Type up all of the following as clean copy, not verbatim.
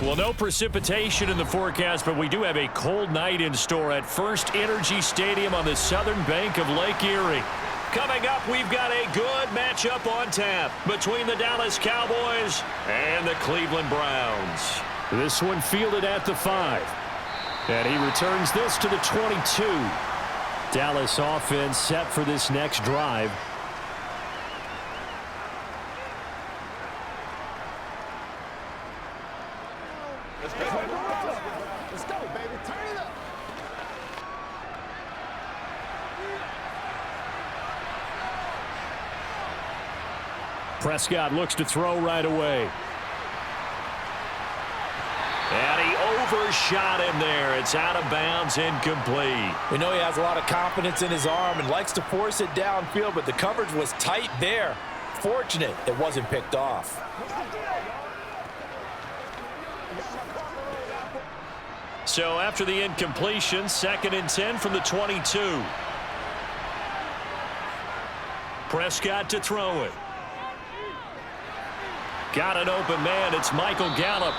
Well, no precipitation in the forecast, but we do have a cold night in store at First Energy Stadium on the southern bank of Lake Erie. Coming up, we've got a good matchup on tap between the Dallas Cowboys and the Cleveland Browns. This one fielded at the 5. And he returns this to the 22. Dallas offense set for this next drive. Let's go, baby. Turn it up. Prescott looks to throw right away. And he overshot him there. It's out of bounds, incomplete. We know he has a lot of confidence in his arm and likes to force it downfield, but the coverage was tight there. Fortunate it wasn't picked off. So after the incompletion, 2nd and 10 from the 22. Prescott to throw it. Got an open man. It's Michael Gallup.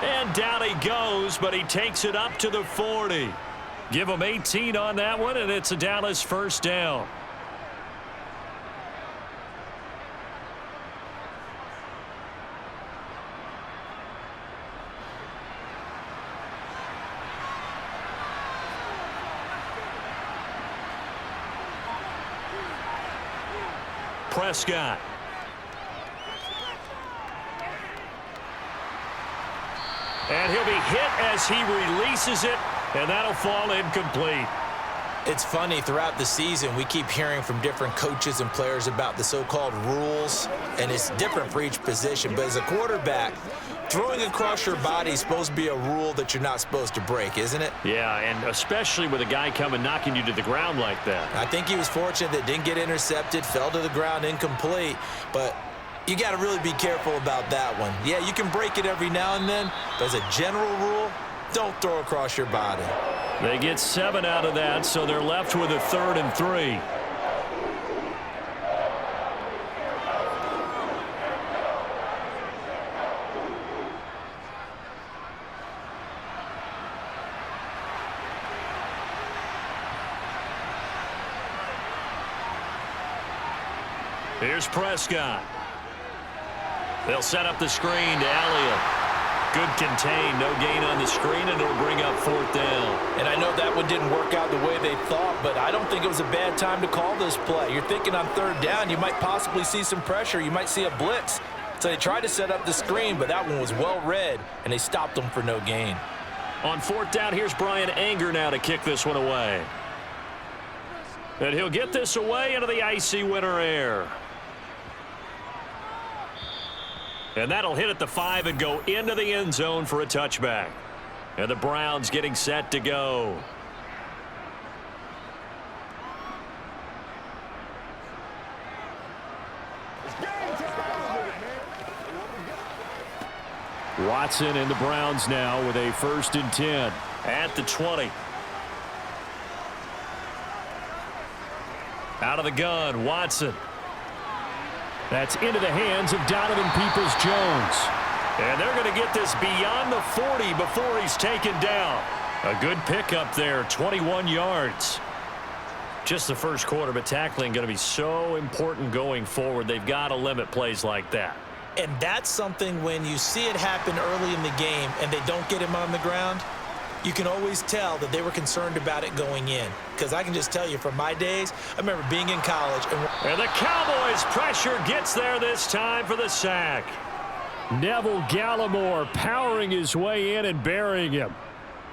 And down he goes, but he takes it up to the 40. Give him 18 on that one, and it's a Dallas first down. Prescott. And he'll be hit as he releases it, and that'll fall incomplete. It's funny, throughout the season, we keep hearing from different coaches and players about the so-called rules, and it's different for each position. But as a quarterback, throwing across your body is supposed to be a rule that you're not supposed to break, isn't it? Yeah, and especially with a guy coming knocking you to the ground like that. I think he was fortunate that didn't get intercepted, fell to the ground incomplete, but you got to really be careful about that one. Yeah, you can break it every now and then, but as a general rule, don't throw across your body. They get 7 out of that, so they're left with a 3rd and 3. Here's Prescott. They'll set up the screen to Elliott. Good contain, no gain on the screen, and it'll bring up 4th down. And I know that one didn't work out the way they thought, but I don't think it was a bad time to call this play. You're thinking on 3rd down, you might possibly see some pressure. You might see a blitz. So they tried to set up the screen, but that one was well read, and they stopped them for no gain. On 4th down, here's Brian Anger now to kick this one away. And he'll get this away into the icy winter air. And that'll hit at the 5 and go into the end zone for a touchback. And the Browns getting set to go. Watson and the Browns now with a 1st and 10 at the 20. Out of the gun, Watson. That's into the hands of Donovan Peoples-Jones. And they're going to get this beyond the 40 before he's taken down. A good pickup there, 21 yards. Just the first quarter, but tackling going to be so important going forward. They've got to limit plays like that. And that's something when you see it happen early in the game and they don't get him on the ground, you can always tell that they were concerned about it going in. Because I can just tell you from my days, I remember being in college. And the Cowboys pressure gets there this time for the sack. Neville Gallimore powering his way in and burying him.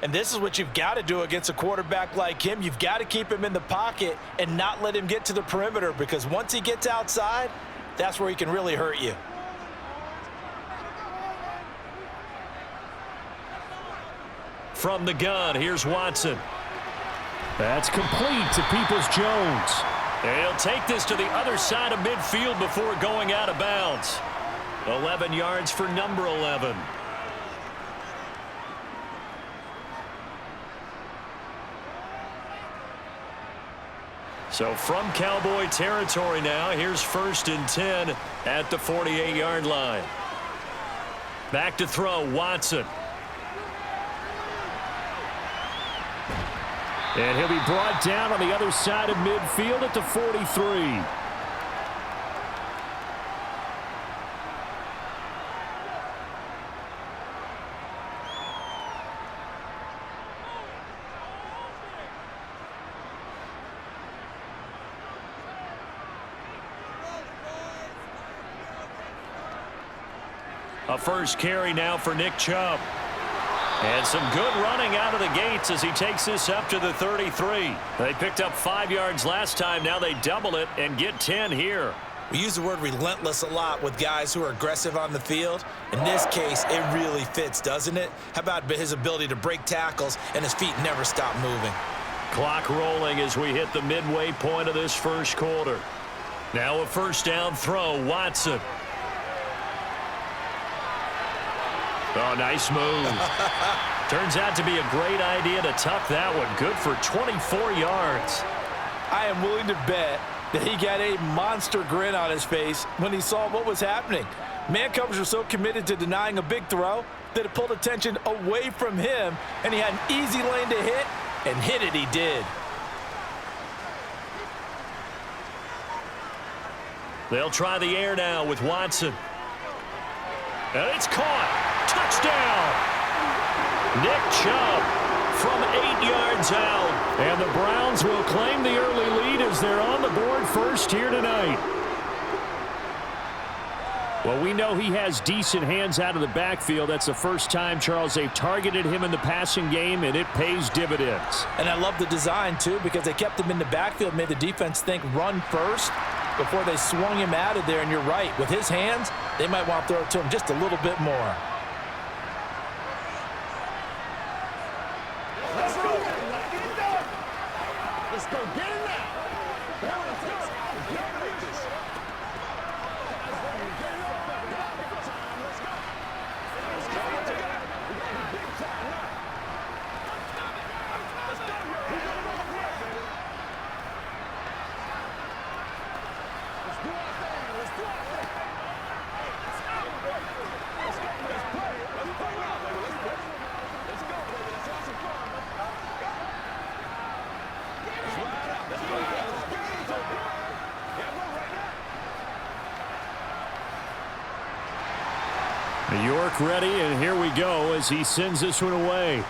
And this is what you've got to do against a quarterback like him. You've got to keep him in the pocket and not let him get to the perimeter, because once he gets outside, that's where he can really hurt you. From the gun, here's Watson. That's complete to Peoples-Jones. He'll take this to the other side of midfield before going out of bounds. 11 yards for number 11. So from Cowboy territory now, here's 1st and 10 at the 48-yard line. Back to throw, Watson. And he'll be brought down on the other side of midfield at the 43. A first carry now for Nick Chubb. And some good running out of the gates as he takes this up to the 33. They picked up 5 yards last time. Now they double it and get 10 here. We use the word relentless a lot with guys who are aggressive on the field. In this case, it really fits, doesn't it? How about his ability to break tackles and his feet never stop moving? Clock rolling as we hit the midway point of this first quarter. Now a first down throw, Watson. Oh, nice move. Turns out to be a great idea to tuck that one. Good for 24 yards. I am willing to bet that he got a monster grin on his face when he saw what was happening. Man covers are so committed to denying a big throw that it pulled attention away from him, and he had an easy lane to hit, and hit it he did. They'll try the air now with Watson. And it's caught. Touchdown! Nick Chubb from 8 yards out. And the Browns will claim the early lead as they're on the board first here tonight. Well, we know he has decent hands out of the backfield. That's the first time, Charles, they've targeted him in the passing game, and it pays dividends. And I love the design, too, because they kept him in the backfield, made the defense think run first before they swung him out of there. And you're right, with his hands, they might want to throw it to him just a little bit more. Let's go get it now. York ready, and here we go as he sends this one away.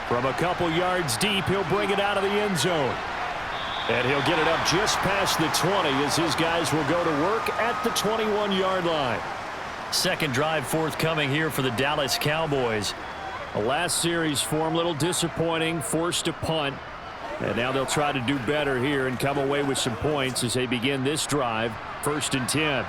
From a couple yards deep, he'll bring it out of the end zone. And he'll get it up just past the 20 as his guys will go to work at the 21-yard line. Second drive forthcoming here for the Dallas Cowboys. The last series for him, a little disappointing, forced a punt. And now they'll try to do better here and come away with some points as they begin this drive, 1st and 10.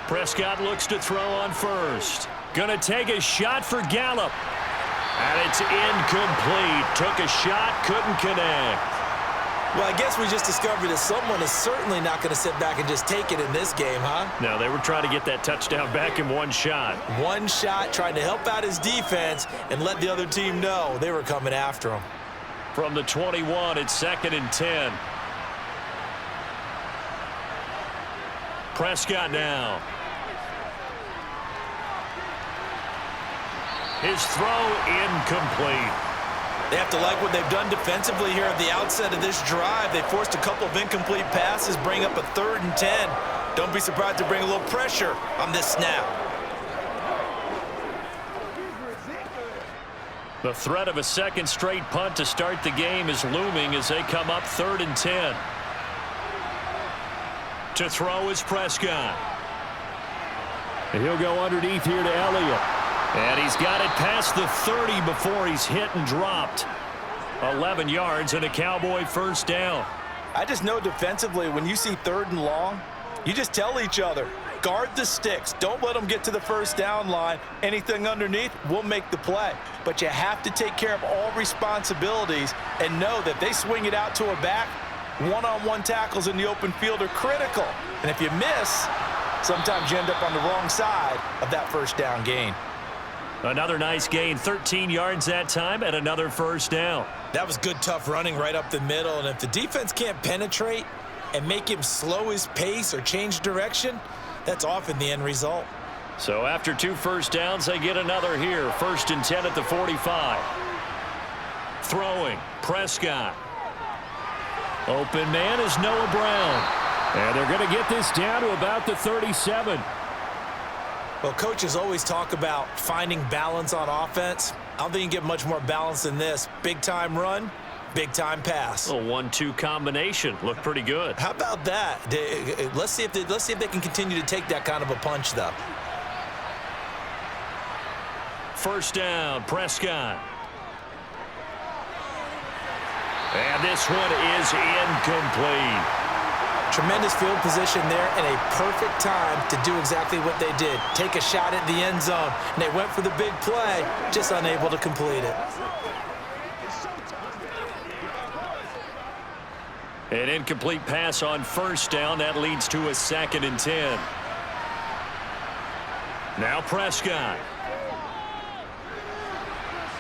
Prescott looks to throw on first. Gonna take a shot for Gallup. And it's incomplete. Took a shot, couldn't connect. Well, I guess we just discovered that someone is certainly not going to sit back and just take it in this game, huh? No, they were trying to get that touchdown back in one shot. One shot, trying to help out his defense and let the other team know they were coming after him. From the 21, it's 2nd and 10. Prescott now. His throw incomplete. They have to like what they've done defensively here at the outset of this drive. They forced a couple of incomplete passes, bring up a 3rd and 10. Don't be surprised to bring a little pressure on this snap. The threat of a second straight punt to start the game is looming as they come up 3rd and 10. To throw is Prescott. And he'll go underneath here to Elliott. And he's got it past the 30 before he's hit and dropped. 11 yards and a Cowboy first down. I just know defensively when you see 3rd and long, you just tell each other, guard the sticks. Don't let them get to the first down line. Anything underneath will make the play. But you have to take care of all responsibilities and know that they swing it out to a back. One-on-one tackles in the open field are critical. And if you miss, sometimes you end up on the wrong side of that first down gain. Another nice gain, 13 yards that time, and another first down. That was good, tough running right up the middle, and if the defense can't penetrate and make him slow his pace or change direction, that's often the end result. So after 2 first downs, they get another here. 1st and 10 at the 45. Throwing, Prescott. Open man is Noah Brown. And they're going to get this down to about the 37. Well, coaches always talk about finding balance on offense. I don't think you can get much more balance than this. Big-time run, big-time pass. A 1-2 combination. Looked pretty good. How about that? Let's see if they can continue to take that kind of a punch, though. First down, Prescott. And this one is incomplete. Tremendous field position there and a perfect time to do exactly what they did. Take a shot at the end zone. And they went for the big play, just unable to complete it. An incomplete pass on first down. That leads to a 2nd and 10. Now Prescott.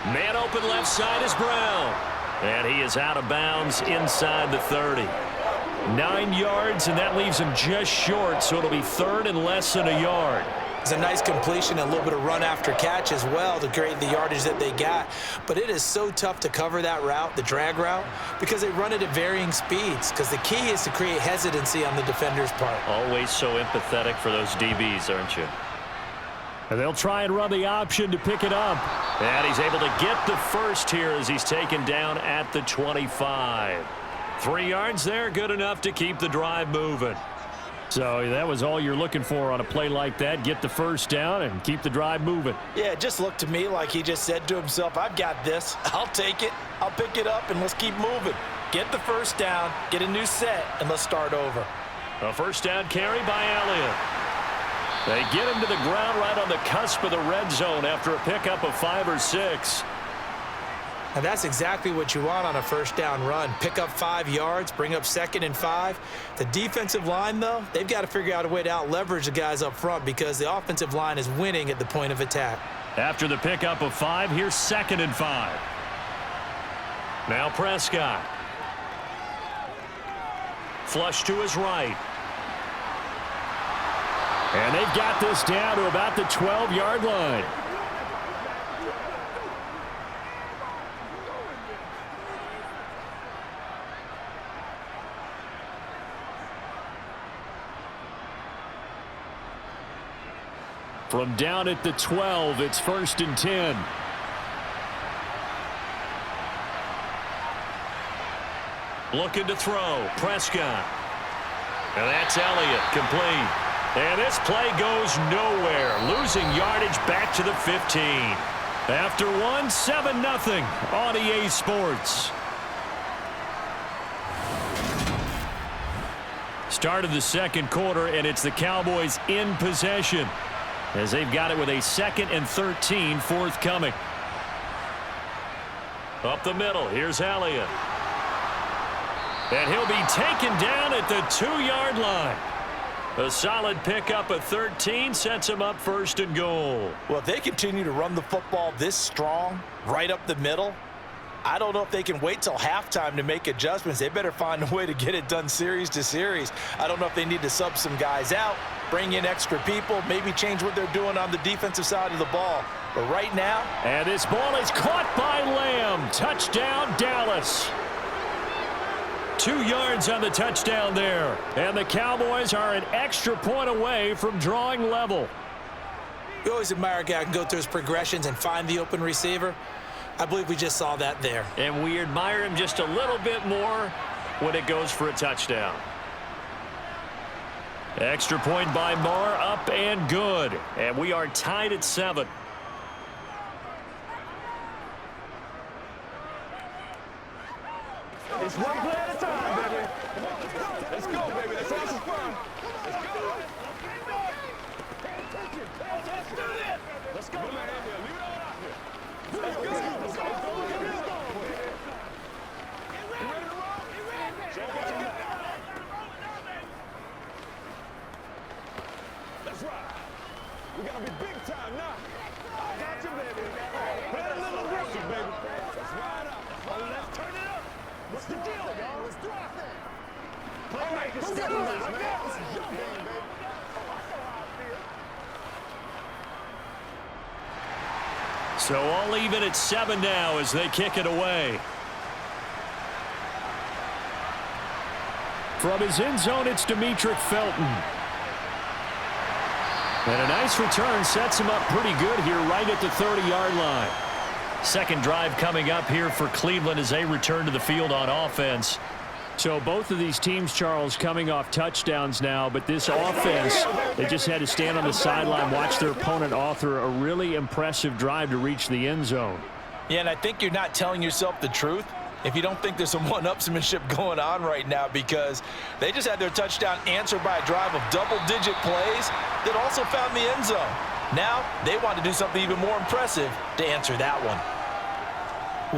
Man open left side is Brown. And he is out of bounds inside the 30. 9 yards, and that leaves him just short, so it'll be 3rd and less than a yard. It's a nice completion, a little bit of run after catch as well to create the yardage that they got. But it is so tough to cover that route, the drag route, because they run it at varying speeds. Because the key is to create hesitancy on the defender's part. Always so empathetic for those DBs, aren't you? And they'll try and run the option to pick it up. And he's able to get the first here as he's taken down at the 25. 3 yards there, good enough to keep the drive moving. So that was all you're looking for on a play like that. Get the first down and keep the drive moving. Yeah, it just looked to me like he just said to himself, I've got this. I'll take it. I'll pick it up, and let's keep moving. Get the first down, get a new set, and let's start over. A first down carry by Elliott. They get him to the ground right on the cusp of the red zone after a pickup of 5 or 6. And that's exactly what you want on a first down run. Pick up 5 yards, bring up 2nd and 5. The defensive line, though, they've got to figure out a way to out-leverage the guys up front because the offensive line is winning at the point of attack. After the pickup of 5, here's 2nd and 5. Now Prescott. Flush to his right. And they've got this down to about the 12-yard line. From down at the 12, it's 1st and 10. Looking to throw, Prescott. And that's Elliott, complete. And this play goes nowhere, losing yardage back to the 15. After one, 7-0 on EA Sports. Start of the second quarter, and it's the Cowboys in possession, as they've got it with a 2nd and 13 forthcoming. Up the middle, here's Elliott. And he'll be taken down at the 2-yard line. A solid pickup of 13 sets him up 1st and goal. Well, if they continue to run the football this strong, right up the middle, I don't know if they can wait till halftime to make adjustments. They better find a way to get it done series to series. I don't know if they need to sub some guys out, bring in extra people, maybe change what they're doing on the defensive side of the ball. But right now... And this ball is caught by Lamb. Touchdown, Dallas. 2 yards on the touchdown there. And the Cowboys are an extra point away from drawing level. You always admire a guy who can go through his progressions and find the open receiver. I believe we just saw that there. And we admire him just a little bit more when it goes for a touchdown. Extra point by Marr, up and good. And we are tied at 7. It's one play at a time, baby. Let's go, baby. Let's have some fun. Let's go. Let's do this. Let's go, man. Leave it all out here. Let's go. Let's go. Let's go. You ready to roll? You ready? Let's ride. We're gonna be big time now. Got you, baby. Play a little aggressive, baby. Let's ride up. Oh, let's turn it up. What's the deal, y'all? Let's do our thing. Playmakers, step up like that. This is your game, baby. Oh, I know how I feel. So all even at 7 now as they kick it away. From his end zone, it's Demetric Felton. And a nice return sets him up pretty good here right at the 30-yard line. Second drive coming up here for Cleveland as they return to the field on offense. So both of these teams, Charles, coming off touchdowns now, but this offense, they just had to stand on the sideline, watch their opponent author a really impressive drive to reach the end zone. Yeah, and I think you're not telling yourself the truth if you don't think there's some one-upsmanship going on right now, because they just had their touchdown answered by a drive of double-digit plays that also found the end zone. Now they want to do something even more impressive to answer that one.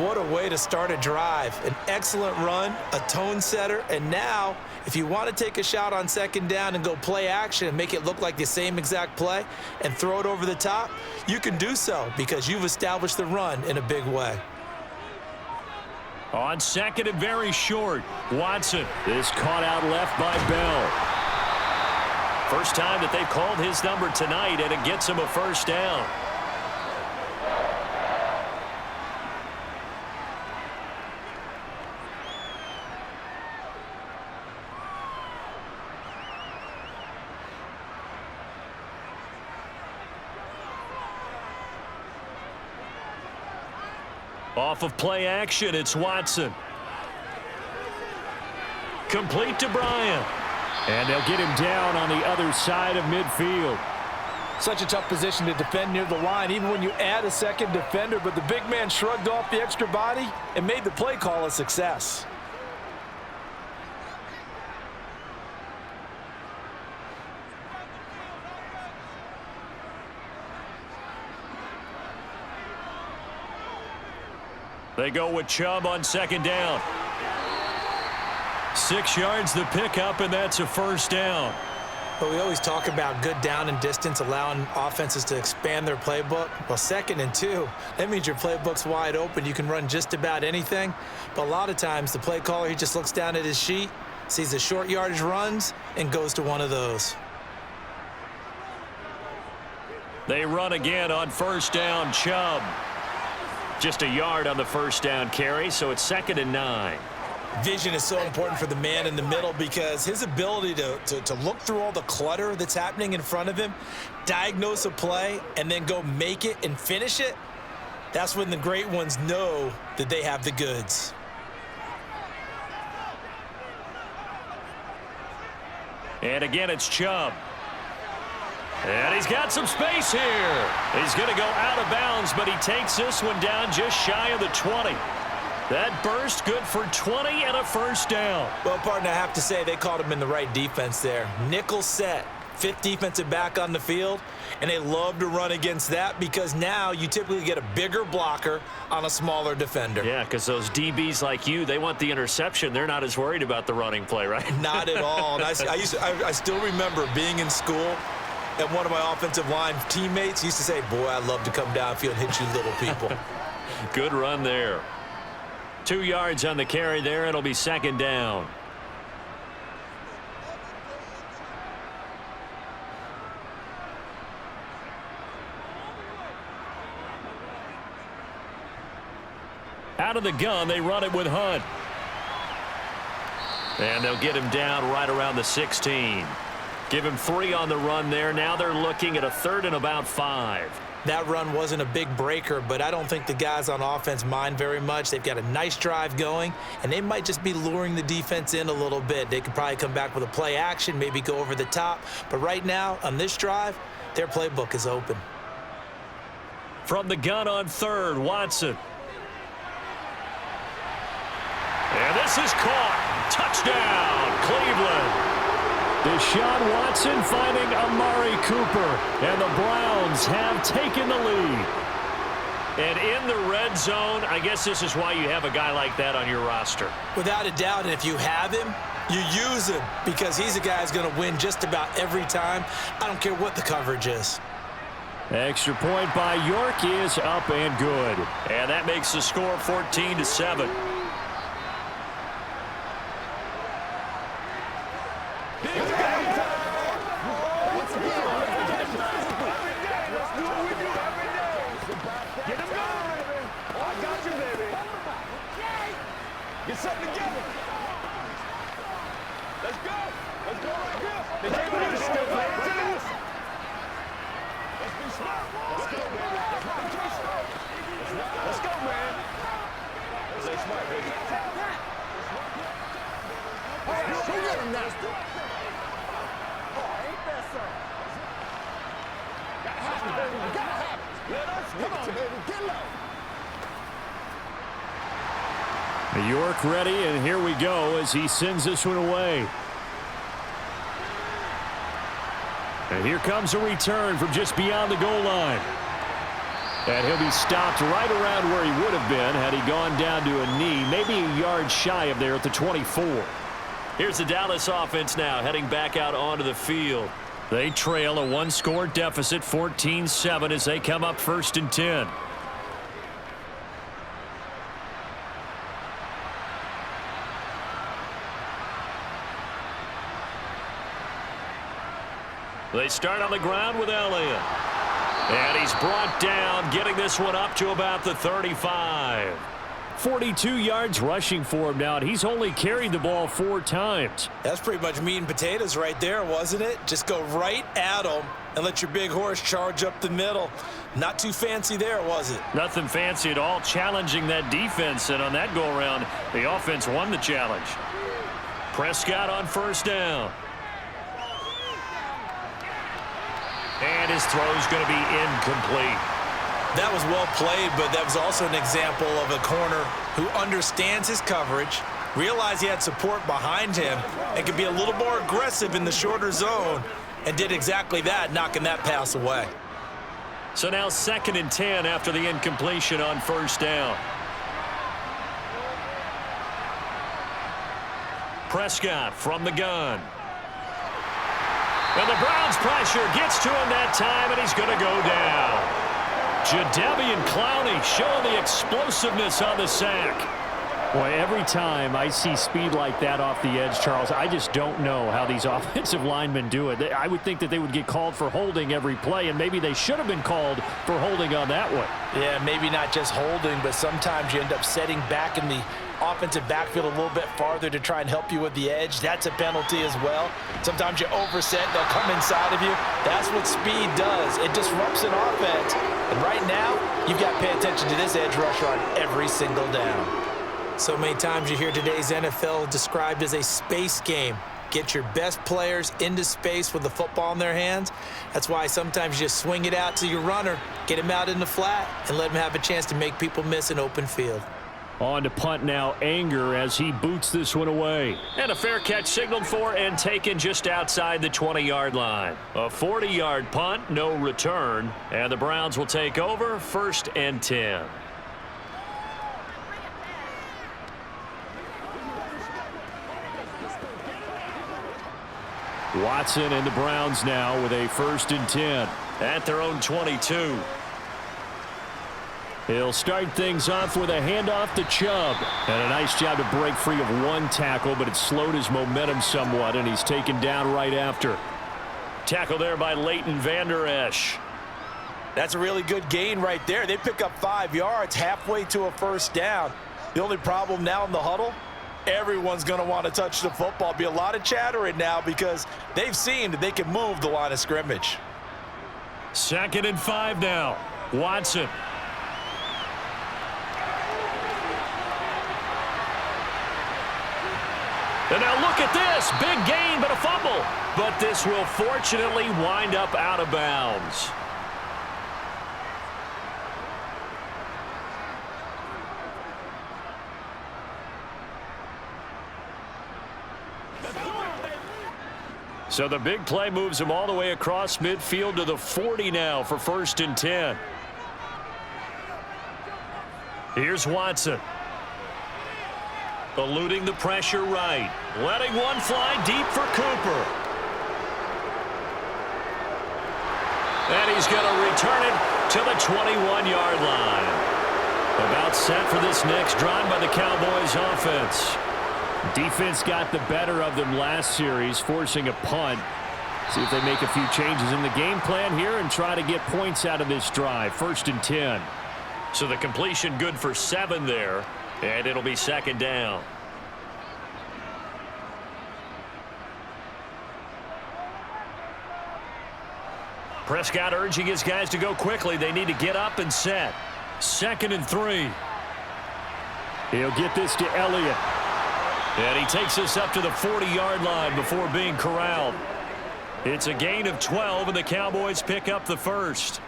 What a way to start a drive. An excellent run, a tone setter, and now if you want to take a shot on second down and go play action and make it look like the same exact play and throw it over the top, you can do so because you've established the run in a big way. On second and very short, Watson is caught out left by Bell. First time that they've called his number tonight, and it gets him a first down. Off of play action, it's Watson. Complete to Bryant. And they'll get him down on the other side of midfield. Such a tough position to defend near the line, even when you add a second defender, but the big man shrugged off the extra body and made the play call a success. They go with Chubb on second down. 6 yards the pickup, and that's a first down. But we always talk about good down and distance, allowing offenses to expand their playbook. Well, 2nd and 2, that means your playbook's wide open. You can run just about anything. But a lot of times the play caller, he just looks down at his sheet, sees the short yardage runs, and goes to one of those. They run again on first down, Chubb. Just a yard on the first down carry, so it's 2nd and 9. Vision is so important for the man in the middle because his ability to look through all the clutter that's happening in front of him, diagnose a play, and then go make it and finish it, that's when the great ones know that they have the goods. And again, it's Chubb. And he's got some space here. He's going to go out of bounds, but he takes this one down just shy of the 20. That burst good for 20 and a first down. Well, partner, I have to say they caught him in the right defense there. Nickel set, 5th defensive back on the field, and they love to run against that because now you typically get a bigger blocker on a smaller defender. Yeah, because those DBs like you, they want the interception. They're not as worried about the running play, right? Not at all. And I still remember being in school, and one of my offensive line teammates used to say, boy, I love to come downfield and hit you little people. Good run there. 2 yards on the carry there. It'll be 2nd down. Out of the gun, they run it with Hunt. And they'll get him down right around the 16. Give him 3 on the run there. Now they're looking at a 3rd and about 5. That run wasn't a big breaker, but I don't think the guys on offense mind very much. They've got a nice drive going, and they might just be luring the defense in a little bit. They could probably come back with a play action, maybe go over the top. But right now, on this drive, their playbook is open. From the gun on 3rd, Watson. And this is caught. Touchdown, Cleveland. Deshaun Watson finding Amari Cooper, and the Browns have taken the lead. And in the red zone, I guess this is why you have a guy like that on your roster. Without a doubt, and if you have him, you use him because he's a guy who's going to win just about every time. I don't care what the coverage is. Extra point by York is up and good. And that makes the score 14-7. Get something together. Let's go. Let's go right here. They can't do this stuff, man. Let's be smart. Let's go, man. Let's go, man. Let's stay smart, baby. All right, go get him now. Oh, ain't that something? Gotta have it, baby. Gotta have it. Let us come on, baby. Get low. York ready, and here we go as he sends this one away. And here comes a return from just beyond the goal line. And he'll be stopped right around where he would have been had he gone down to a knee, maybe a yard shy of there at the 24. Here's the Dallas offense now heading back out onto the field. They trail a one-score deficit, 14-7, as they come up 1st and 10. They start on the ground with Elliott. And he's brought down, getting this one up to about the 35. 42 yards rushing for him now, and he's only carried the ball 4 times. That's pretty much meat and potatoes right there, wasn't it? Just go right at him and let your big horse charge up the middle. Not too fancy there, was it? Nothing fancy at all, challenging that defense, and on that go-around, the offense won the challenge. Prescott on 1st down. And his throw is going to be incomplete. That was well played, but that was also an example of a corner who understands his coverage, realized he had support behind him, and could be a little more aggressive in the shorter zone, and did exactly that, knocking that pass away. So now 2nd and 10 after the incompletion on 1st down. Prescott from the gun. And the Browns pressure gets to him that time, and he's going to go down. Jadeveon Clowney showing the explosiveness on the sack. Boy, every time I see speed like that off the edge, Charles, I just don't know how these offensive linemen do it. I would think that they would get called for holding every play, and maybe they should have been called for holding on that one. Yeah, maybe not just holding, but sometimes you end up setting back in the offensive backfield a little bit farther to try and help you with the edge. That's a penalty as well. Sometimes you overset, they'll come inside of you. That's what speed does. It disrupts an offense. And right now, you've got to pay attention to this edge rusher on every single down. So many times you hear today's NFL described as a space game. Get your best players into space with the football in their hands. That's why sometimes you just swing it out to your runner, get him out in the flat, and let him have a chance to make people miss an open field. On to punt now, Anger, as he boots this one away. And a fair catch signaled for and taken just outside the 20-yard line. A 40-yard punt, no return. And the Browns will take over 1st and 10. Watson and the Browns now with a 1st and 10 at their own 22. He'll start things off with a handoff to Chubb. And a nice job to break free of one tackle, but it slowed his momentum somewhat, and he's taken down right after. Tackle there by Leighton Vander Esch. That's a really good gain right there. They pick up 5 yards halfway to a 1st down. The only problem now in the huddle, everyone's going to want to touch the football. Be a lot of chattering now because they've seen that they can move the line of scrimmage. 2nd and 5 now. Watson. And now look at this. Big gain, but a fumble. But this will fortunately wind up out of bounds. So the big play moves him all the way across midfield to the 40 now for 1st and 10. Here's Watson. Eluding the pressure right. Letting one fly deep for Cooper. And he's going to return it to the 21-yard line. About set for this next drive by the Cowboys offense. Defense got the better of them last series, forcing a punt. See if they make a few changes in the game plan here and try to get points out of this drive. 1st and 10. So the completion good for 7 there, and it'll be 2nd down. Prescott urging his guys to go quickly. They need to get up and set. 2nd and 3. He'll get this to Elliott. And he takes us up to the 40-yard line before being corralled. It's a gain of 12, and the Cowboys pick up the first.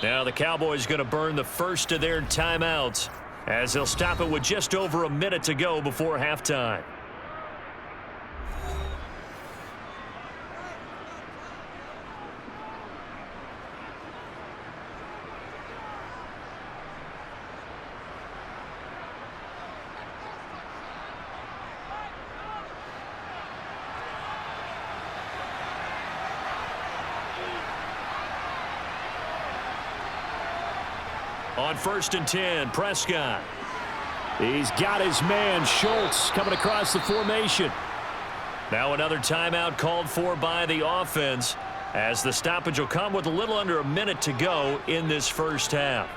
Now the Cowboys going to burn the first of their timeouts as they'll stop it with just over a minute to go before halftime. On 1st and 10, Prescott. He's got his man, Schultz, coming across the formation. Now another timeout called for by the offense as the stoppage will come with a little under a minute to go in this first half.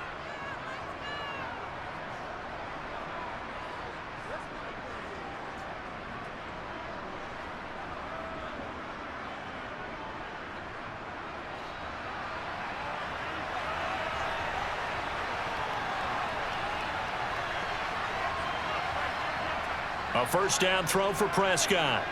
A first down throw for Prescott.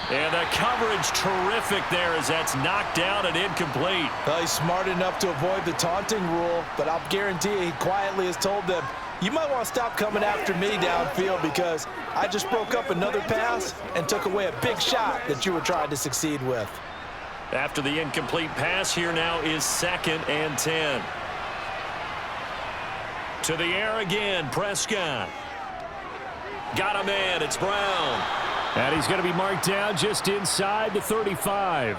And the coverage terrific there as that's knocked down and incomplete. Well, he's smart enough to avoid the taunting rule, but I'll guarantee you he quietly has told them, you might want to stop coming after me downfield because I just broke up another pass and took away a big shot that you were trying to succeed with. After the incomplete pass, here now is 2nd and 10. To the air again, Prescott. Got a man, it's Brown. And he's going to be marked down just inside the 35.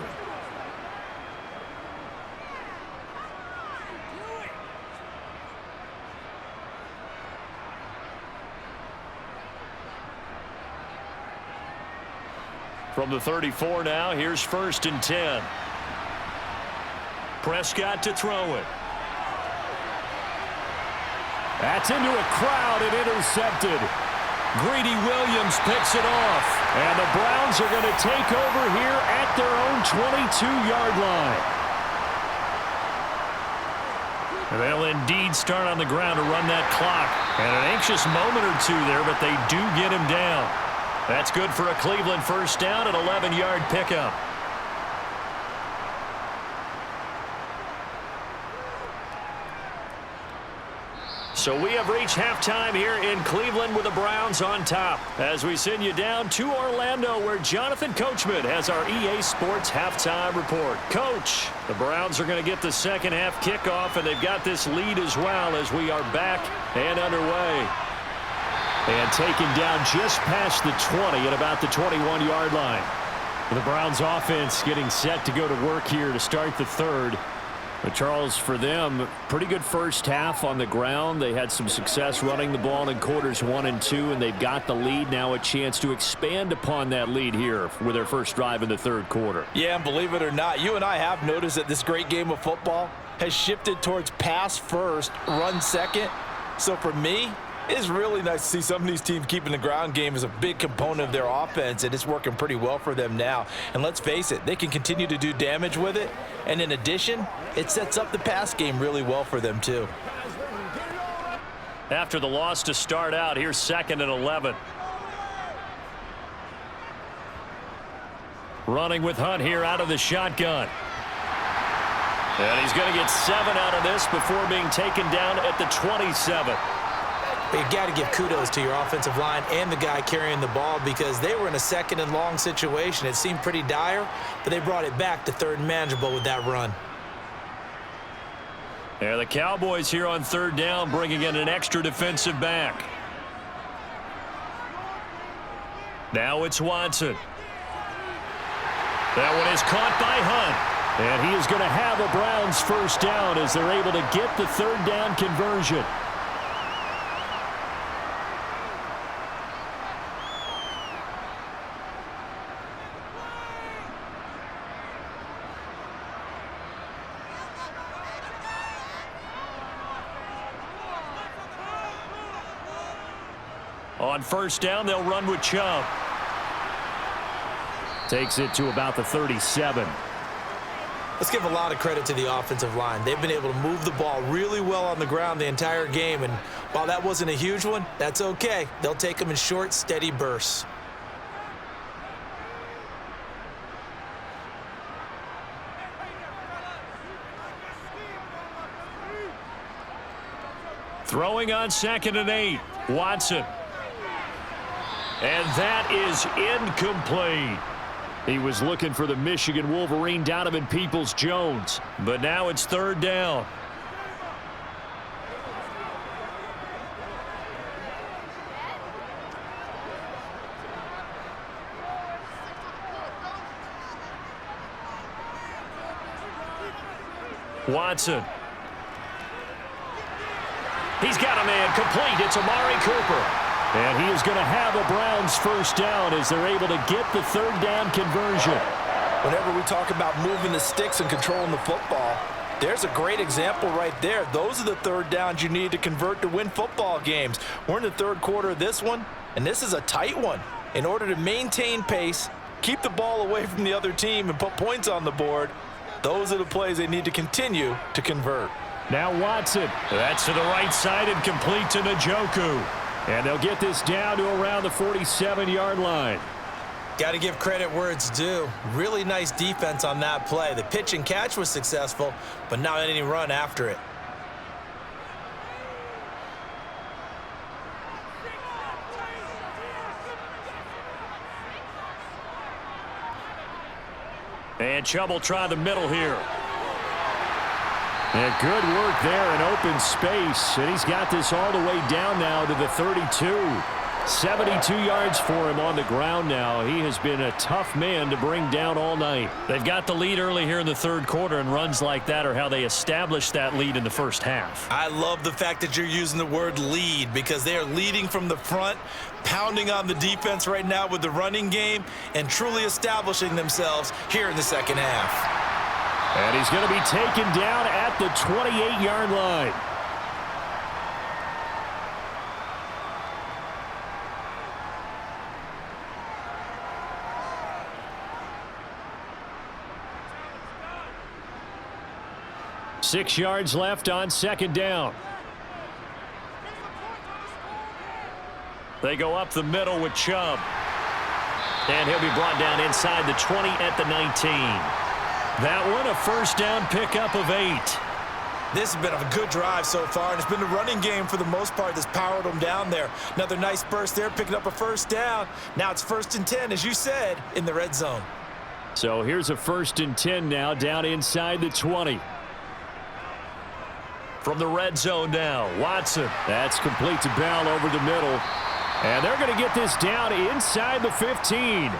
From the 34 now, here's 1st and 10. Prescott to throw it. That's into a crowd and intercepted. Greedy Williams picks it off. And the Browns are going to take over here at their own 22-yard line. They'll indeed start on the ground to run that clock. And an anxious moment or two there, but they do get him down. That's good for a Cleveland first down, an 11-yard pickup. So we have reached halftime here in Cleveland with the Browns on top as we send you down to Orlando where Jonathan Coachman has our EA Sports halftime report. Coach, the Browns are going to get the second half kickoff and they've got this lead as well as we are back and underway. And taken down just past the 20 at about the 21-yard line. The Browns offense getting set to go to work here to start the third. But Charles, for them, pretty good first half on the ground. They had some success running the ball in quarters 1 and 2, and they've got the lead. Now a chance to expand upon that lead here with their first drive in the third quarter. Yeah, and believe it or not, you and I have noticed that this great game of football has shifted towards pass first, run second. So for me, it's really nice to see some of these teams keeping the ground game as a big component of their offense, and it's working pretty well for them now. And let's face it, they can continue to do damage with it. And in addition, it sets up the pass game really well for them too. After the loss to start out, here's 2nd and 11. Running with Hunt here out of the shotgun. And he's going to get 7 out of this before being taken down at the 27. You got to give kudos to your offensive line and the guy carrying the ball because they were in a 2nd and long situation. It seemed pretty dire, but they brought it back to 3rd and manageable with that run. Yeah, the Cowboys here on 3rd down bringing in an extra defensive back. Now it's Watson. That one is caught by Hunt. And he is going to have a Browns first down as they're able to get the third down conversion. On first down, they'll run with Chubb. Takes it to about the 37. Let's give a lot of credit to the offensive line. They've been able to move the ball really well on the ground the entire game, and while that wasn't a huge one, that's okay. They'll take them in short, steady bursts. Throwing on 2nd and 8. Watson. And that is incomplete. He was looking for the Michigan Wolverine, Donovan Peoples-Jones. But now it's third down. Watson. He's got a man complete. It's Amari Cooper. And he is going to have a Browns first down as they're able to get the third down conversion. Whenever we talk about moving the sticks and controlling the football, there's a great example right there. Those are the third downs you need to convert to win football games. We're in the third quarter of this one, and this is a tight one. In order to maintain pace, keep the ball away from the other team, and put points on the board, those are the plays they need to continue to convert. Now Watson. That's to the right side and complete to Njoku. And they'll get this down to around the 47-yard line. Got to give credit where it's due. Really nice defense on that play. The pitch and catch was successful, but not any run after it. And Chubb will try the middle here. And good work there in open space. And he's got this all the way down now to the 32. 72 yards for him on the ground now. He has been a tough man to bring down all night. They've got the lead early here in the third quarter, and runs like that are how they established that lead in the first half. I love the fact that you're using the word lead, because they are leading from the front, pounding on the defense right now with the running game, and truly establishing themselves here in the second half. And he's going to be taken down at the 28-yard line. Six yards left on second down. They go up the middle with Chubb. And he'll be brought down inside the 20 at the 19. That one, a first down pickup of 8. This has been a good drive so far, and it's been the running game for the most part that's powered them down there. Another nice burst there, picking up a first down. Now it's 1st and 10, as you said, in the red zone. So here's a 1st and 10 now, down inside the 20. From the red zone now, Watson. That's complete to Bell over the middle. And they're going to get this down inside the 15.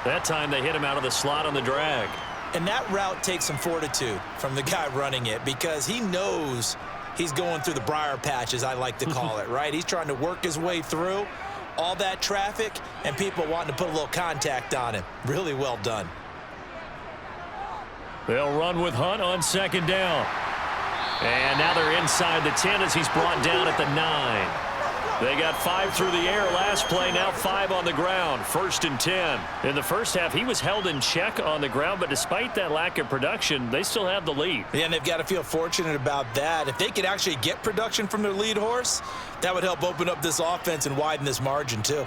That time they hit him out of the slot on the drag. And that route takes some fortitude from the guy running it, because he knows he's going through the briar patch, as I like to call it, right? He's trying to work his way through all that traffic and people wanting to put a little contact on him. Really well done. They'll run with Hunt on second down. And now they're inside the 10 as he's brought down at the 9. They got 5 through the air last play, now 5 on the ground. 1st and 10. In the first half, he was held in check on the ground, but despite that lack of production, they still have the lead. Yeah, and they've got to feel fortunate about that. If they could actually get production from their lead horse, that would help open up this offense and widen this margin too.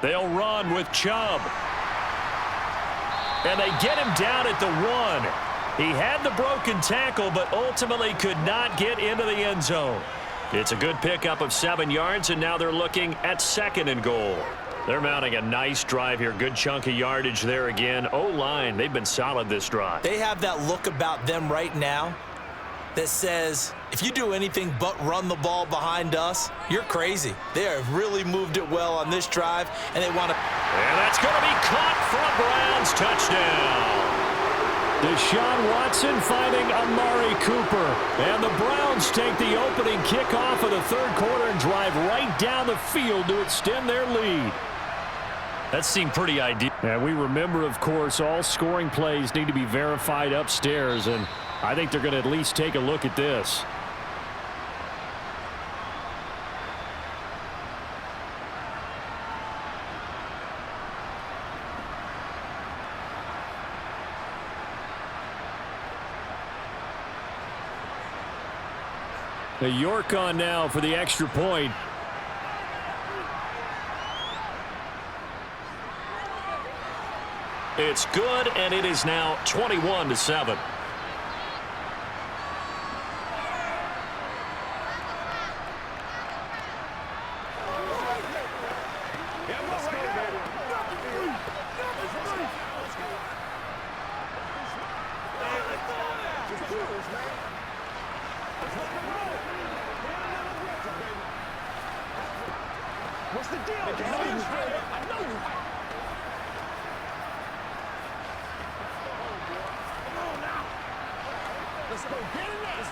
They'll run with Chubb. And they get him down at the 1. He had the broken tackle, but ultimately could not get into the end zone. It's a good pickup of 7 yards, and now they're looking at 2nd and goal. They're mounting a nice drive here. Good chunk of yardage there again. O-line, they've been solid this drive. They have that look about them right now that says, if you do anything but run the ball behind us, you're crazy. They have really moved it well on this drive, and they want to... And that's going to be caught for a Browns touchdown. Deshaun Watson finding Amari Cooper. And the Browns take the opening kickoff of the third quarter and drive right down the field to extend their lead. That seemed pretty ideal. And we remember, of course, all scoring plays need to be verified upstairs, and I think they're going to at least take a look at this. The York on now for the extra point. It's good, and it is now 21-7. What's the deal? I know you. Come on now. Let's go get it next.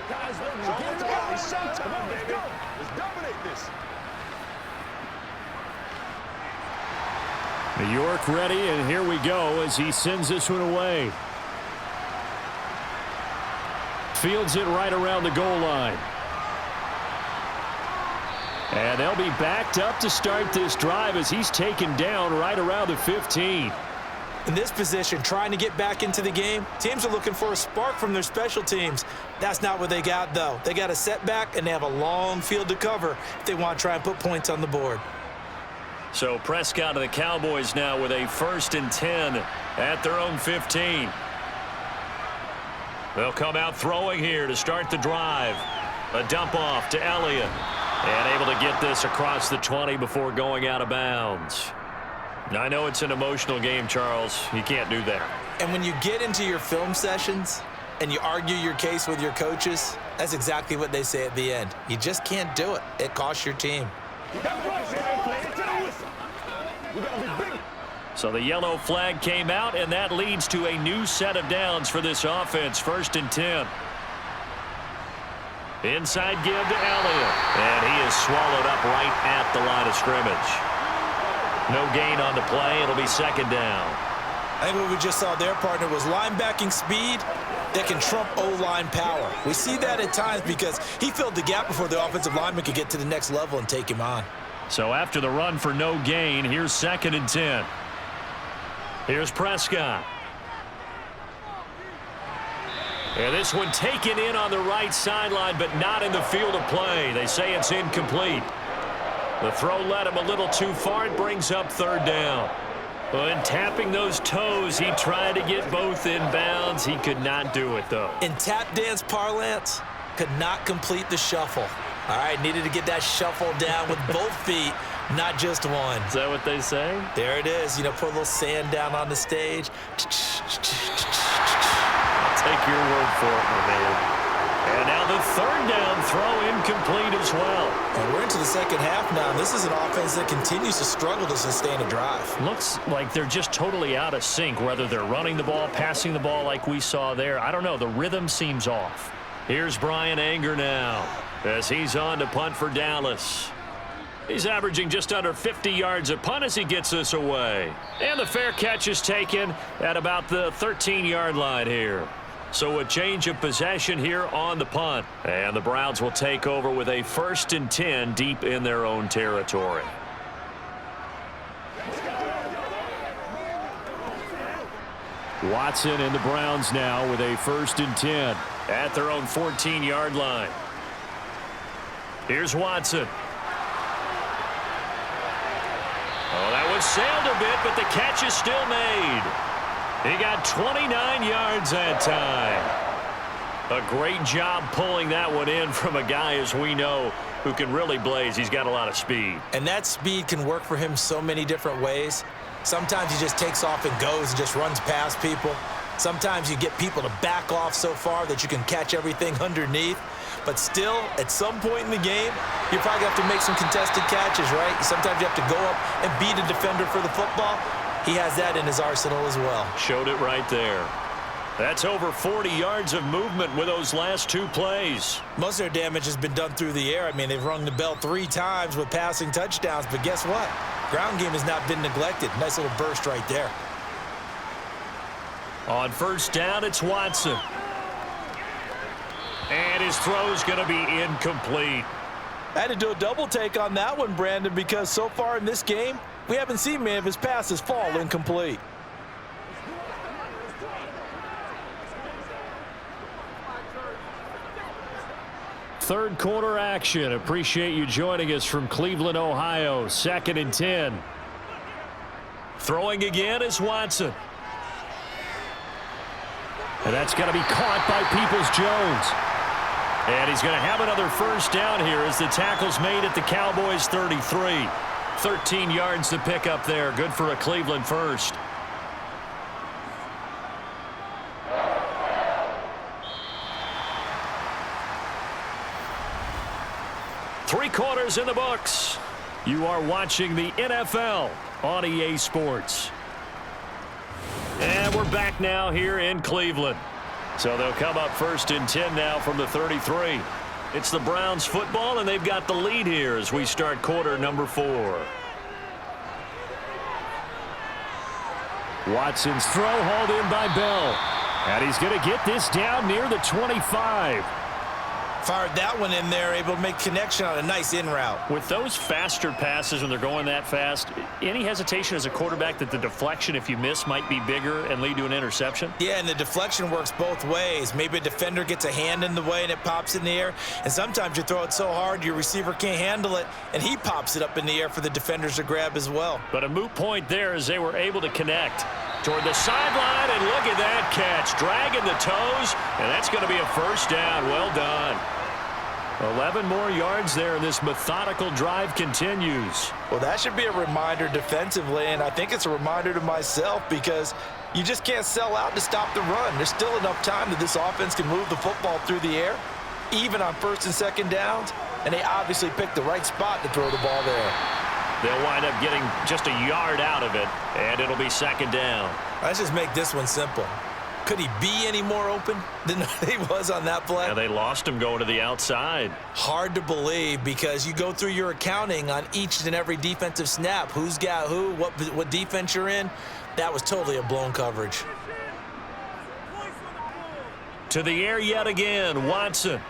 Guys, ready to get it out. It's showtime, baby. Let's dominate this. New York ready, and here we go as he sends this one away. Fields it right around the goal line. And they'll be backed up to start this drive as he's taken down right around the 15. In this position, trying to get back into the game, teams are looking for a spark from their special teams. That's not what they got, though. They got a setback, and they have a long field to cover if they want to try and put points on the board. So Prescott of the Cowboys now with a 1st and 10 at their own 15. They'll come out throwing here to start the drive. A dump off to Elliott. And able to get this across the 20 before going out of bounds. I know it's an emotional game, Charles. You can't do that. And when you get into your film sessions and you argue your case with your coaches, that's exactly what they say at the end. You just can't do it. It costs your team. So the yellow flag came out, and that leads to a new set of downs for this offense. 1st and 10. Inside give to Elliott. And he is swallowed up right at the line of scrimmage. No gain on the play. It'll be 2nd down. I think what we just saw their partner was linebacking speed that can trump O-line power. We see that at times because he filled the gap before the offensive lineman could get to the next level and take him on. So after the run for no gain, here's 2nd and 10. Here's Prescott. And this one taken in on the right sideline, but not in the field of play. They say it's incomplete. The throw led him a little too far. It brings up 3rd down. And tapping those toes, he tried to get both in bounds. He could not do it, though. In tap dance parlance, could not complete the shuffle. All right, needed to get that shuffle down with both feet, not just one. Is that what they say? There it is. You know, put a little sand down on the stage. I'll take your word for it, my man. And now the 3rd down throw incomplete as well. And we're into the 2nd half now. And this is an offense that continues to struggle to sustain a drive. Looks like they're just totally out of sync, whether they're running the ball, passing the ball like we saw there. I don't know. The rhythm seems off. Here's Brian Anger now as he's on to punt for Dallas. He's averaging just under 50 yards a punt as he gets this away. And the fair catch is taken at about the 13-yard line here. So a change of possession here on the punt. And the Browns will take over with a 1st and 10 deep in their own territory. Watson and the Browns now with a 1st and 10 at their own 14-yard line. Here's Watson. Oh, that was sailed a bit, but the catch is still made. He got 29 yards that time. A great job pulling that one in from a guy, as we know, who can really blaze. He's got a lot of speed. And that speed can work for him so many different ways. Sometimes he just takes off and goes and just runs past people. Sometimes you get people to back off so far that you can catch everything underneath. But still, at some point in the game, you probably have to make some contested catches, right? Sometimes you have to go up and beat a defender for the football. He has that in his arsenal as well. Showed it right there. That's over 40 yards of movement with those last two plays. Most of their damage has been done through the air. I mean, they've rung the bell 3 times with passing touchdowns. But guess what? Ground game has not been neglected. Nice little burst right there. On first down, it's Watson. And his throw's going to be incomplete. I had to do a double take on that one, Brandon, because so far in this game, we haven't seen many of his passes fall incomplete. Third quarter action. Appreciate you joining us from Cleveland, Ohio. 2nd and 10. Throwing again is Watson. And that's going to be caught by Peoples-Jones. And he's going to have another first down here as the tackle's made at the Cowboys 33. 13 yards to pick up there. Good for a Cleveland first. Three quarters in the books. You are watching the NFL on EA Sports. And we're back now here in Cleveland. So they'll come up 1st and 10 now from the 33. It's the Browns football, and they've got the lead here as we start quarter number 4. Watson's throw hauled in by Bell. And he's going to get this down near the 25. Fired that one in there, able to make connection on a nice in route. With those faster passes when they're going that fast, any hesitation as a quarterback that the deflection, if you miss, might be bigger and lead to an interception? Yeah, and the deflection works both ways. Maybe a defender gets a hand in the way and it pops in the air. And sometimes you throw it so hard your receiver can't handle it, and he pops it up in the air for the defenders to grab as well. But a moot point there as they were able to connect. Toward the sideline, and look at that catch. Dragging the toes, and that's going to be a first down. Well done. 11 more yards there, and this methodical drive continues. Well, that should be a reminder defensively, and I think it's a reminder to myself because you just can't sell out to stop the run. There's still enough time that this offense can move the football through the air, even on 1st and 2nd downs, and they obviously picked the right spot to throw the ball there. They'll wind up getting just a yard out of it, and it'll be 2nd down. Let's just make this one simple. Could he be any more open than he was on that play? Yeah, they lost him going to the outside. Hard to believe because you go through your accounting on each and every defensive snap. Who's got who, what defense you're in. That was totally a blown coverage. To the air yet again, Watson.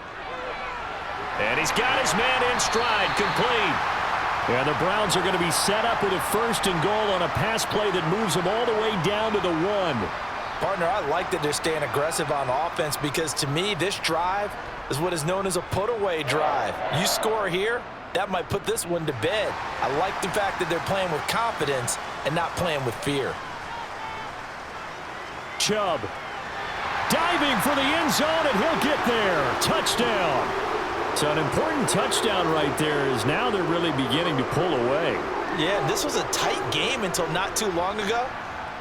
And he's got his man in stride, complete. And the Browns are going to be set up with a 1st and goal on a pass play that moves them all the way down to the 1. Partner, I like that they're staying aggressive on offense because to me, this drive is what is known as a put-away drive. You score here, that might put this one to bed. I like the fact that they're playing with confidence and not playing with fear. Chubb diving for the end zone, and he'll get there. Touchdown. So an important touchdown right there is now they're really beginning to pull away. Yeah, this was a tight game until not too long ago.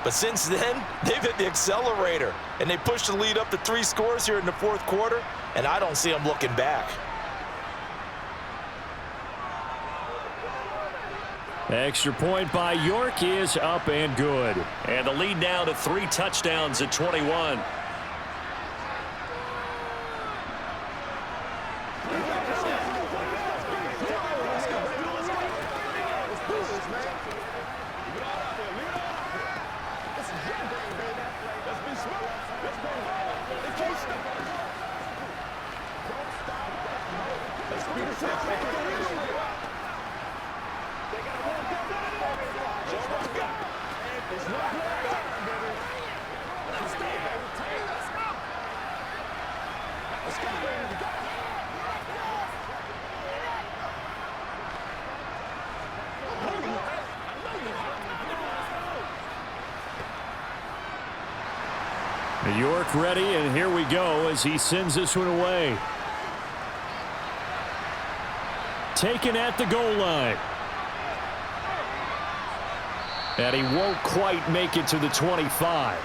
But since then, they've hit the accelerator, and they pushed the lead up to 3 scores here in the 4th quarter, and I don't see them looking back. Extra point by York is up and good. And the lead now to 3 touchdowns at 21. York ready, and here we go as he sends this one away. Taken at the goal line. And he won't quite make it to the 25.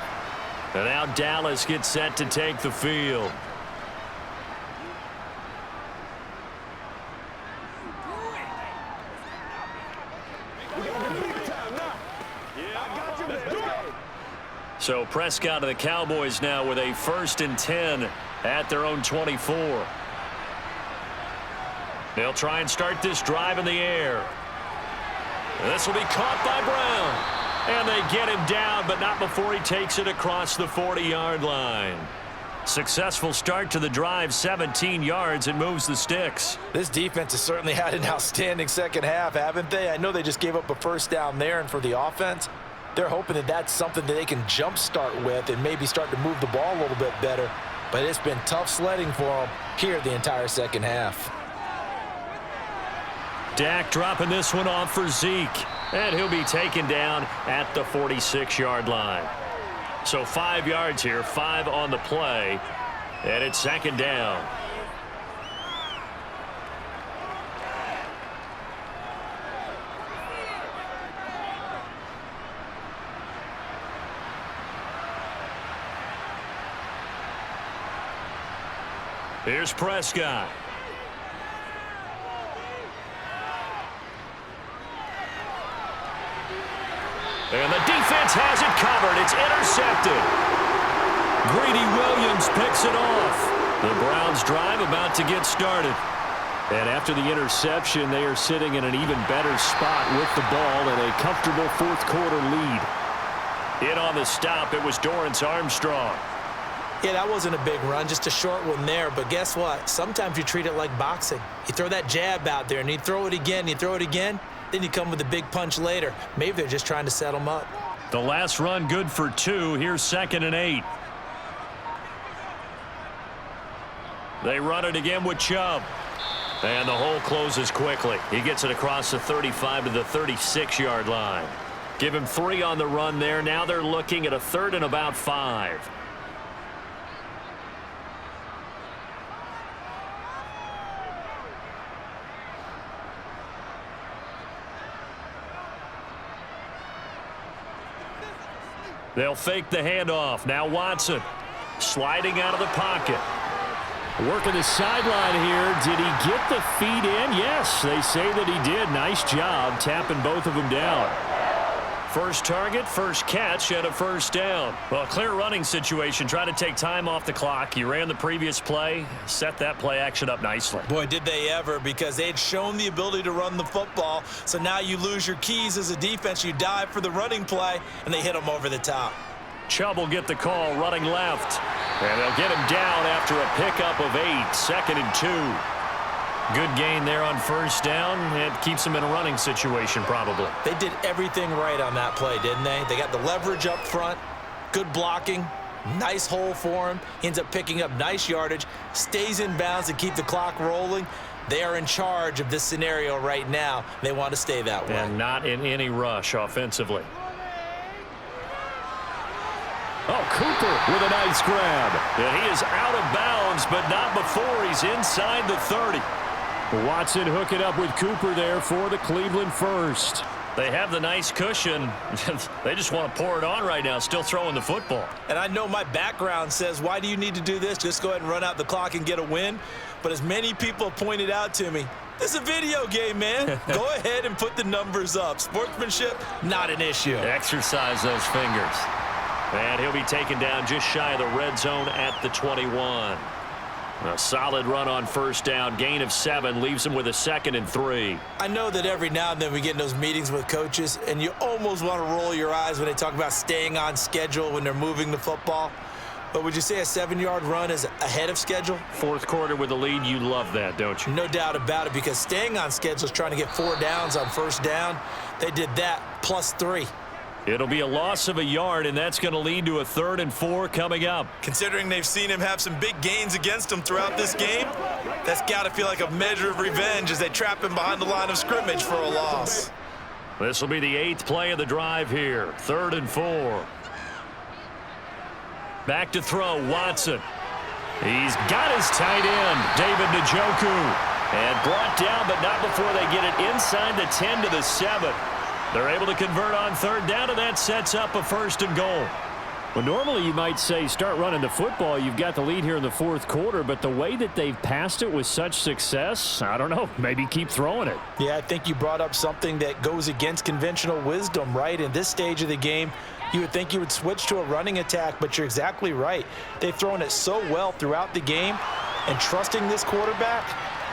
And now Dallas gets set to take the field. So Prescott of the Cowboys now with a 1st and 10 at their own 24. They'll try and start this drive in the air. This will be caught by Brown. And they get him down, but not before he takes it across the 40-yard line. Successful start to the drive, 17 yards, and moves the sticks. This defense has certainly had an outstanding second half, haven't they? I know they just gave up a first down there, and for the offense, they're hoping that that's something that they can jumpstart with and maybe start to move the ball a little bit better. But it's been tough sledding for them here the entire second half. Dak dropping this one off for Zeke. And he'll be taken down at the 46-yard line. So 5 yards here, 5 on the play. And it's 2nd down. Here's Prescott. And the defense has it covered. It's intercepted. Greedy Williams picks it off. The Browns drive about to get started. And after the interception, they are sitting in an even better spot with the ball and a comfortable 4th quarter lead. In on the stop, it was Dorrance Armstrong. Yeah, that wasn't a big run, just a short one there. But guess what? Sometimes you treat it like boxing. You throw that jab out there, and you throw it again, you throw it again. Then you come with a big punch later. Maybe they're just trying to set them up. The last run good for 2. Here's 2nd and 8. They run it again with Chubb. And the hole closes quickly. He gets it across the 35 to the 36-yard line. Give him 3 on the run there. Now they're looking at a 3rd and about 5. They'll fake the handoff. Now Watson sliding out of the pocket. Working the sideline here. Did he get the feet in? Yes, they say that he did. Nice job tapping both of them down. First target, first catch, and a 1st down. Well, clear running situation. Try to take time off the clock. You ran the previous play, set that play action up nicely. Boy, did they ever, because they had shown the ability to run the football. So now you lose your keys as a defense. You dive for the running play, and they hit them over the top. Chubb will get the call running left. And they'll get him down after a pickup of 8. 2nd and 2. Good gain there on 1st down. It keeps them in a running situation probably. They did everything right on that play, didn't they? They got the leverage up front, good blocking, nice hole for him. He ends up picking up nice yardage, stays in bounds to keep the clock rolling. They are in charge of this scenario right now. They want to stay that way. And not in any rush offensively. Oh, Cooper with a nice grab. And he is out of bounds, but not before he's inside the 30. Watson hooking up with Cooper there for the Cleveland first. They have the nice cushion. They just want to pour it on right now, still throwing the football. And I know my background says, why do you need to do this? Just go ahead and run out the clock and get a win. But as many people have pointed out to me, this is a video game, man. Go ahead and put the numbers up. Sportsmanship, not an issue. Exercise those fingers. And he'll be taken down just shy of the red zone at the 21. A solid run on 1st down. Gain of 7 leaves him with a 2nd and 3. I know that every now and then we get in those meetings with coaches, and you almost want to roll your eyes when they talk about staying on schedule when they're moving the football. But would you say a 7-yard run is ahead of schedule? 4th quarter with a lead, you love that, don't you? No doubt about it, because staying on schedule is trying to get 4 downs on 1st down. They did that plus 3. It'll be a loss of a yard, and that's going to lead to a 3rd and 4 coming up. Considering they've seen him have some big gains against him throughout this game, that's got to feel like a measure of revenge as they trap him behind the line of scrimmage for a loss. This will be the 8th play of the drive here. 3rd and 4. Back to throw, Watson. He's got his tight end, David Njoku. And brought down, but not before they get it inside the 10 to the 7. They're able to convert on third down, and that sets up a first and goal. Well, normally you might say start running the football. You've got the lead here in the fourth quarter, but the way that they've passed it with such success, I don't know, maybe keep throwing it. Yeah, I think you brought up something that goes against conventional wisdom, right? In this stage of the game, you would think you would switch to a running attack, but you're exactly right. They've thrown it so well throughout the game, and trusting this quarterback,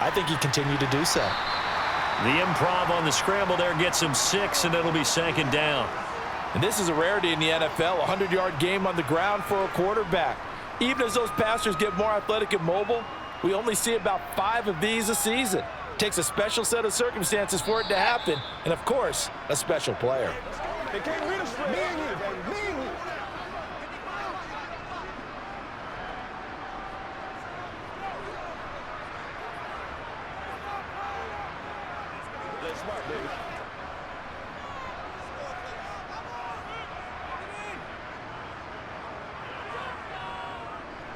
I think he continued to do so. The improv on the scramble there gets him 6, and it'll be second down. And this is a rarity in the NFL, a 100-yard game on the ground for a quarterback. Even as those passers get more athletic and mobile, we only see about 5 of these a season. It takes a special set of circumstances for it to happen, and of course, a special player. They can't read us straight. Me and you, baby. Me and you. Let's smart, baby.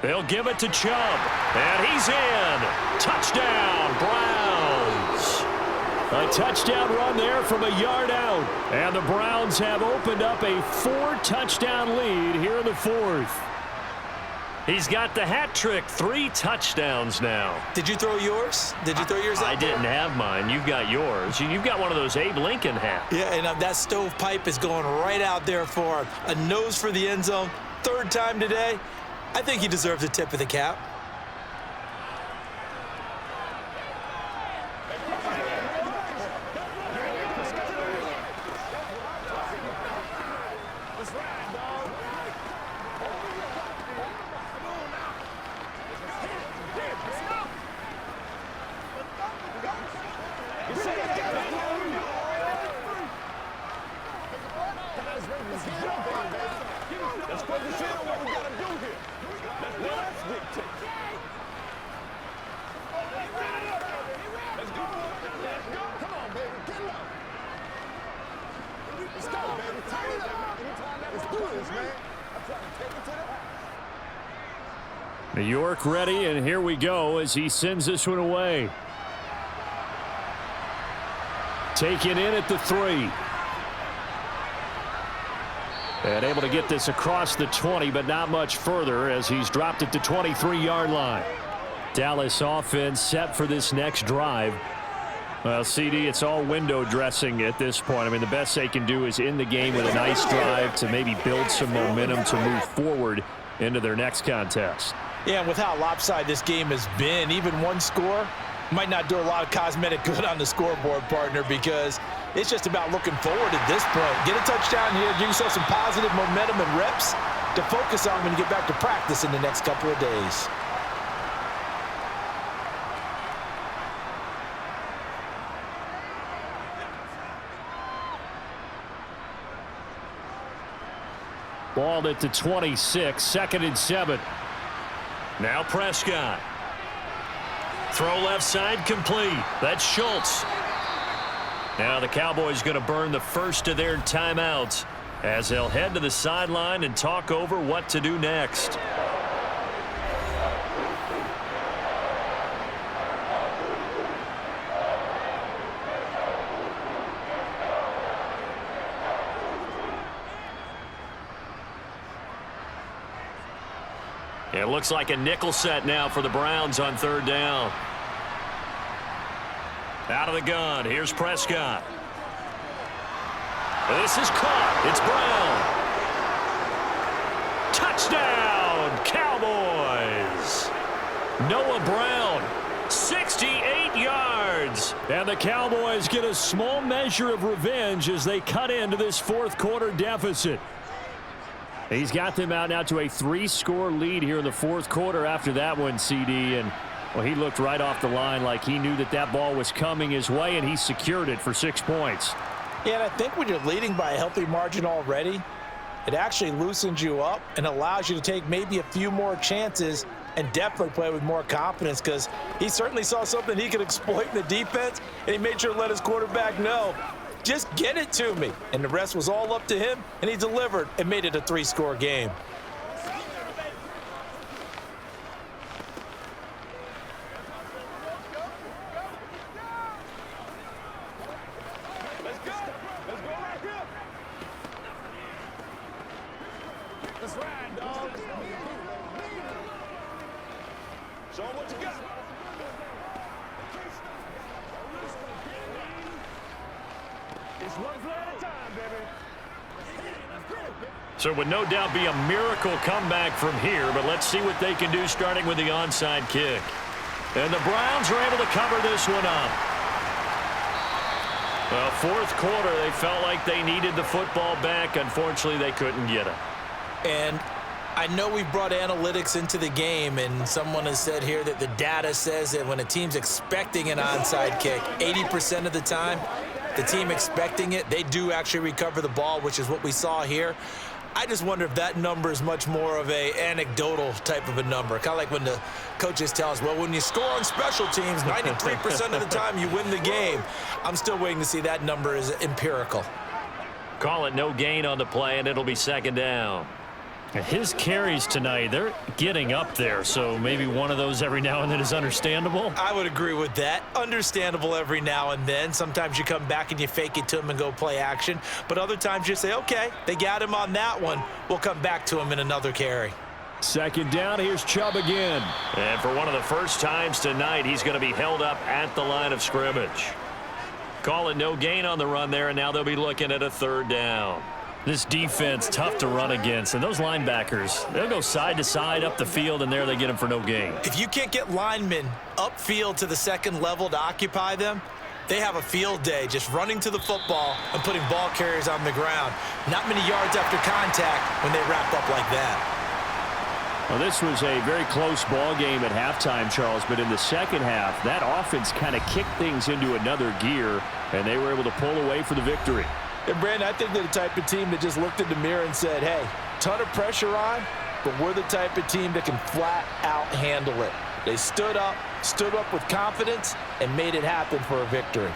They'll give it to Chubb, and he's in. Touchdown, Browns. A touchdown run there from a yard out, and the Browns have opened up a 4-touchdown lead here in the fourth. He's got the hat trick, 3 touchdowns now. Did you throw yours? Did you throw yours out I there? didn't have mine. You've got yours. You've got one of those Abe Lincoln hats. Yeah, and that stovepipe is going right out there for him. A nose for the end zone. 3rd time today. I think he deserves a tip of the cap. New York ready, and here we go as he sends this one away. Taken in at the 3. And able to get this across the 20, but not much further as he's dropped it to 23-yard line. Dallas offense set for this next drive. Well, CD, it's all window dressing at this point. I mean, the best they can do is end the game with a nice drive to maybe build some momentum to move forward into their next contest. Yeah, and with how lopsided this game has been, even one score might not do a lot of cosmetic good on the scoreboard, partner, because it's just about looking forward at this point. Get a touchdown here, give yourself some positive momentum and reps to focus on when you get back to practice in the next couple of days. Balled it to 26, 2nd and 7. Now Prescott. Throw left side complete. That's Schultz. Now the Cowboys going to burn the first of their timeouts as they'll head to the sideline and talk over what to do next. It looks like a nickel set now for the Browns on 3rd down. Out of the gun. Here's Prescott. This is caught. It's Brown. Touchdown, Cowboys. Noah Brown, 68 yards. And the Cowboys get a small measure of revenge as they cut into this 4th quarter deficit. He's got them out now to a 3-score lead here in the 4th quarter after that one, CD. And, well, he looked right off the line like he knew that that ball was coming his way, and he secured it for 6 points. Yeah, and I think when you're leading by a healthy margin already, it actually loosens you up and allows you to take maybe a few more chances and definitely play with more confidence, because he certainly saw something he could exploit in the defense, and he made sure to let his quarterback know, just get it to me. And the rest was all up to him, and he delivered and made it a 3-score game. ride, dog. Show 'em what you got. It's one play at a time, baby. So it would no doubt be a miracle comeback from here, but let's see what they can do starting with the onside kick. And the Browns are able to cover this one up. Well, fourth quarter, they felt like they needed the football back. Unfortunately, they couldn't get it. And I know we've brought analytics into the game, and someone has said here that the data says that when a team's expecting an onside kick, 80% of the time, the team expecting it, they do actually recover the ball, which is what we saw here. I just wonder if that number is much more of a anecdotal type of a number. Kind of like when the coaches tell us, well, when you score on special teams, 93% of the time you win the game. I'm still waiting to see that number is empirical. Call it no gain on the play, and it'll be second down. His carries tonight, they're getting up there, so maybe one of those every now and then is understandable. I would agree with that. Understandable every now and then. Sometimes you come back and you fake it to him and go play action. But other times you say, okay, they got him on that one. We'll come back to him in another carry. Second down, here's Chubb again. And for one of the first times tonight, he's going to be held up at the line of scrimmage. Call it no gain on the run there, and now they'll be looking at a third down. This defense, tough to run against. And those linebackers, they'll go side to side up the field, and there they get them for no gain. If you can't get linemen upfield to the second level to occupy them, they have a field day just running to the football and putting ball carriers on the ground. Not many yards after contact when they wrap up like that. Well, this was a very close ball game at halftime, Charles, but in the second half, that offense kind of kicked things into another gear, and they were able to pull away for the victory. And, Brandon, I think they're the type of team that just looked in the mirror and said, hey, ton of pressure on, but we're the type of team that can flat out handle it. They stood up with confidence, and made it happen for a victory.